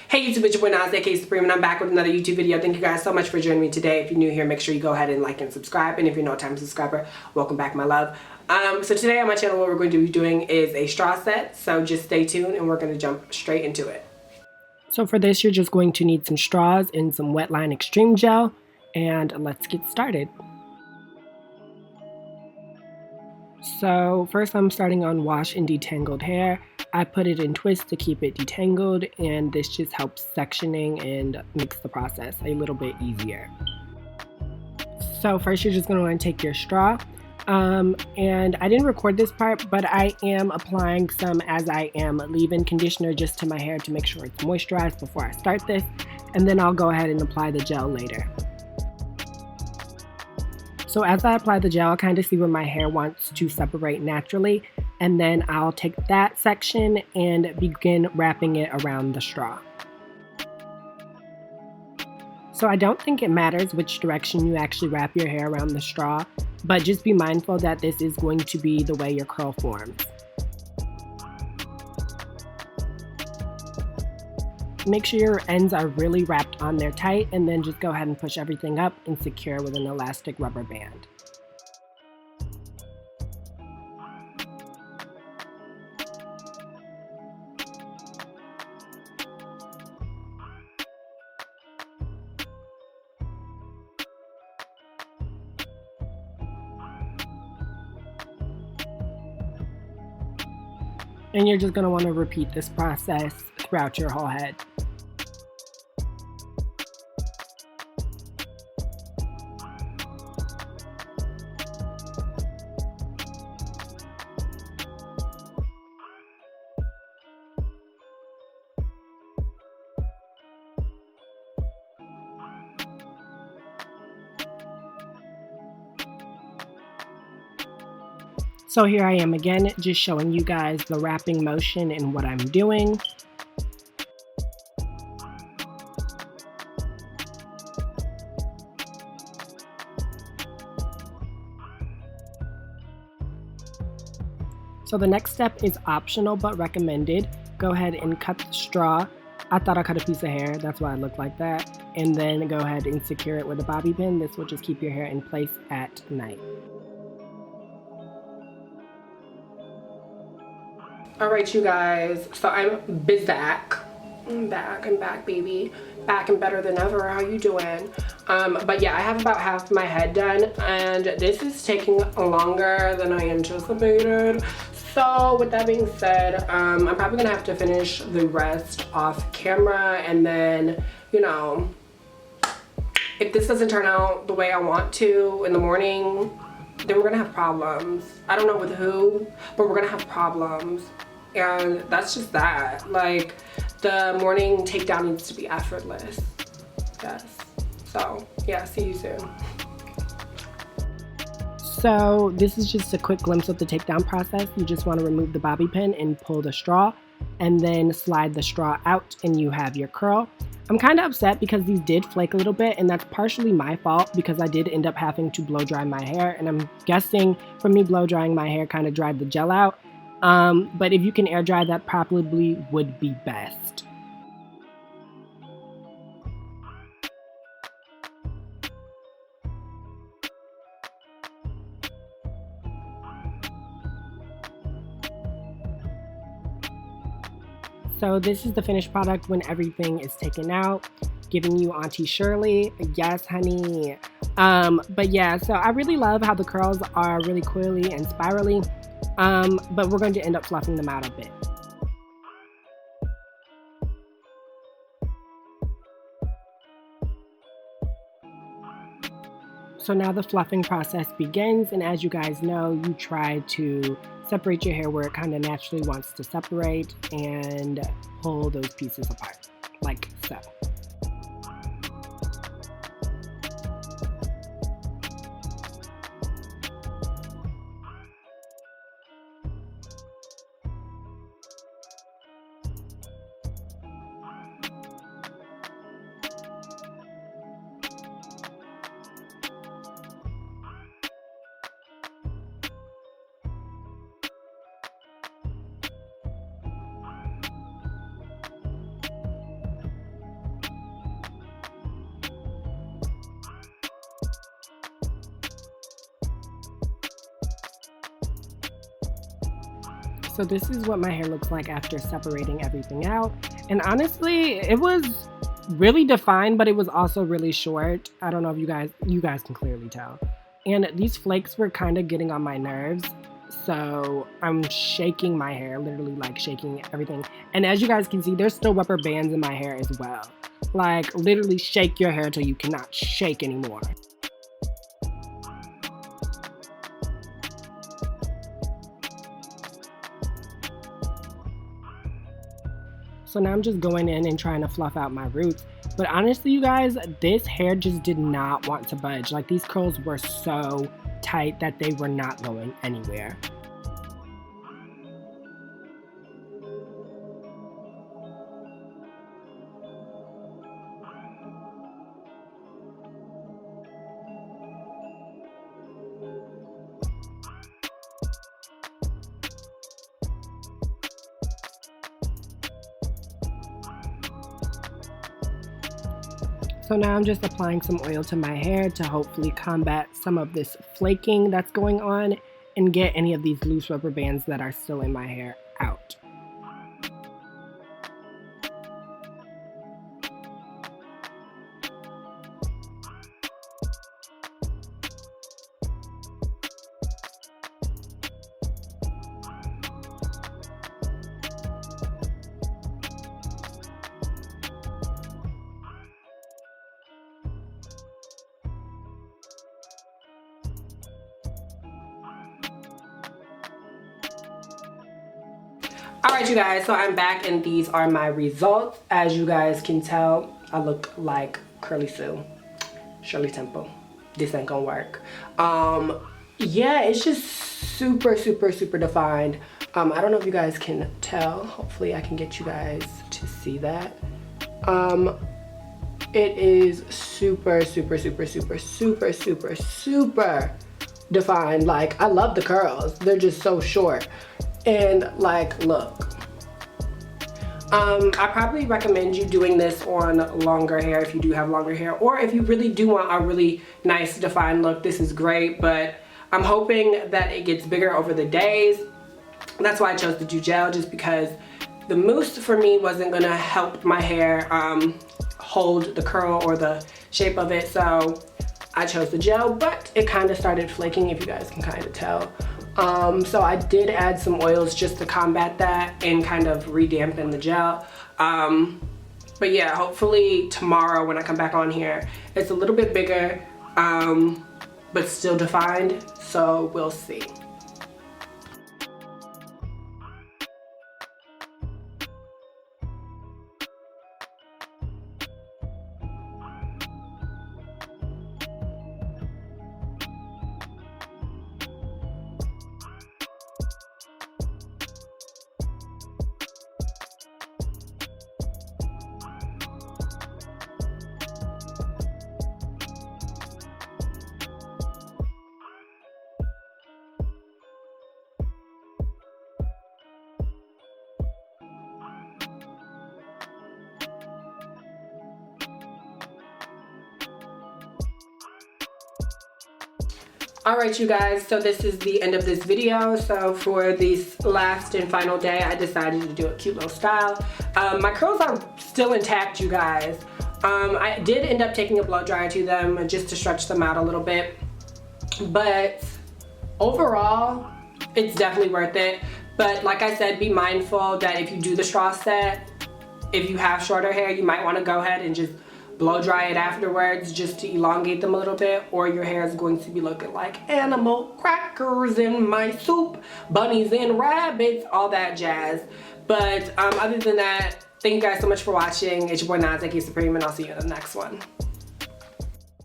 Hey YouTube, it's your boy Nas, aka Supreme, and I'm back with another YouTube video. Thank you guys so much for joining me today. If you're new here, make sure you go ahead and like and subscribe. And if you're not a time subscriber, welcome back, my love. So today on my channel, what we're going to be doing is a straw set. So just stay tuned and we're going to jump straight into it. So for this, you're just going to need some straws and some Wetline Extreme Gel. And let's get started. So first I'm starting on wash and detangled hair. I put it in twists to keep it detangled, and this just helps sectioning and makes the process a little bit easier. So first you're just going to want to take your straw, and I didn't record this part, but I am applying some as I am leave-in conditioner just to my hair to make sure it's moisturized before I start this, and then I'll go ahead and apply the gel later. So as I apply the gel, I kind of see where my hair wants to separate naturally, and then I'll take that section and begin wrapping it around the straw. So I don't think it matters which direction you actually wrap your hair around the straw, but just be mindful that this is going to be the way your curl forms. Make sure your ends are really wrapped on there tight, and then just go ahead and push everything up and secure with an elastic rubber band. And you're just going to want to repeat this process throughout your whole head. So here I am again, just showing you guys the wrapping motion and what I'm doing. So the next step is optional but recommended. Go ahead and cut the straw. I thought I cut a piece of hair, that's why it looked like that. And then go ahead and secure it with a bobby pin. This will just keep your hair in place at night. Alright you guys, so I'm back. I'm back baby. Back and better than ever. How you doing? But yeah, I have about half my head done, and this is taking longer than I anticipated. So with that being said, I'm probably gonna have to finish the rest off camera, and then, you know, if this doesn't turn out the way I want to in the morning, then we're gonna have problems. I don't know with who, but we're gonna have problems. And that's just that. Like, the morning takedown needs to be effortless. Yes. So yeah, see you soon. So this is just a quick glimpse of the takedown process. You just want to remove the bobby pin and pull the straw, and then slide the straw out, and you have your curl. I'm kind of upset because these did flake a little bit, and that's partially my fault because I did end up having to blow dry my hair, and I'm guessing from me blow drying my hair kind of dried the gel out. But if you can air dry, that probably would be best. So this is the finished product when everything is taken out, giving you Auntie Shirley. Yes, honey. But yeah, so I really love how the curls are really coily and spirally, but we're going to end up fluffing them out a bit. So now the fluffing process begins, and as you guys know, you try to separate your hair where it kind of naturally wants to separate and pull those pieces apart, like so. So this is what my hair looks like after separating everything out. And honestly, it was really defined, but it was also really short. I don't know if you guys can clearly tell. And these flakes were kind of getting on my nerves. So I'm shaking my hair, literally like shaking everything. And as you guys can see, there's still rubber bands in my hair as well. Like literally shake your hair till you cannot shake anymore. So now I'm just going in and trying to fluff out my roots. But honestly, you guys, this hair just did not want to budge. Like these curls were so tight that they were not going anywhere. So now I'm just applying some oil to my hair to hopefully combat some of this flaking that's going on and get any of these loose rubber bands that are still in my hair out. Alright you guys, so I'm back and these are my results. As you guys can tell, I look like Curly Sue, Shirley Temple. This ain't gonna work. Yeah, it's just super defined. I don't know if you guys can tell. Hopefully I can get you guys to see that. It is super defined. Like, I love the curls. They're just so short. And like, look, I probably recommend you doing this on longer hair if you do have longer hair, or if you really do want a really nice defined look, this is great. But I'm hoping that it gets bigger over the days. That's why I chose to do gel, just because the mousse for me wasn't gonna help my hair hold the curl or the shape of it, so I chose the gel. But it kind of started flaking, if you guys can kind of tell. So I did add some oils just to combat that and kind of re-dampen the gel. But yeah, hopefully tomorrow when I come back on here, it's a little bit bigger, but still defined, so we'll see. Alright you guys, so this is the end of this video. So for this last and final day, I decided to do a cute little style. My curls are still intact, you guys. I did end up taking a blow dryer to them just to stretch them out a little bit. But overall, it's definitely worth it. But like I said, be mindful that if you do the straw set, if you have shorter hair, you might want to go ahead and just blow dry it afterwards just to elongate them a little bit, or your hair is going to be looking like animal crackers in my soup, bunnies and rabbits, all that jazz. But other than that, thank you guys so much for watching. It's your boy Nas, aka Supreme, and I'll see you in the next one.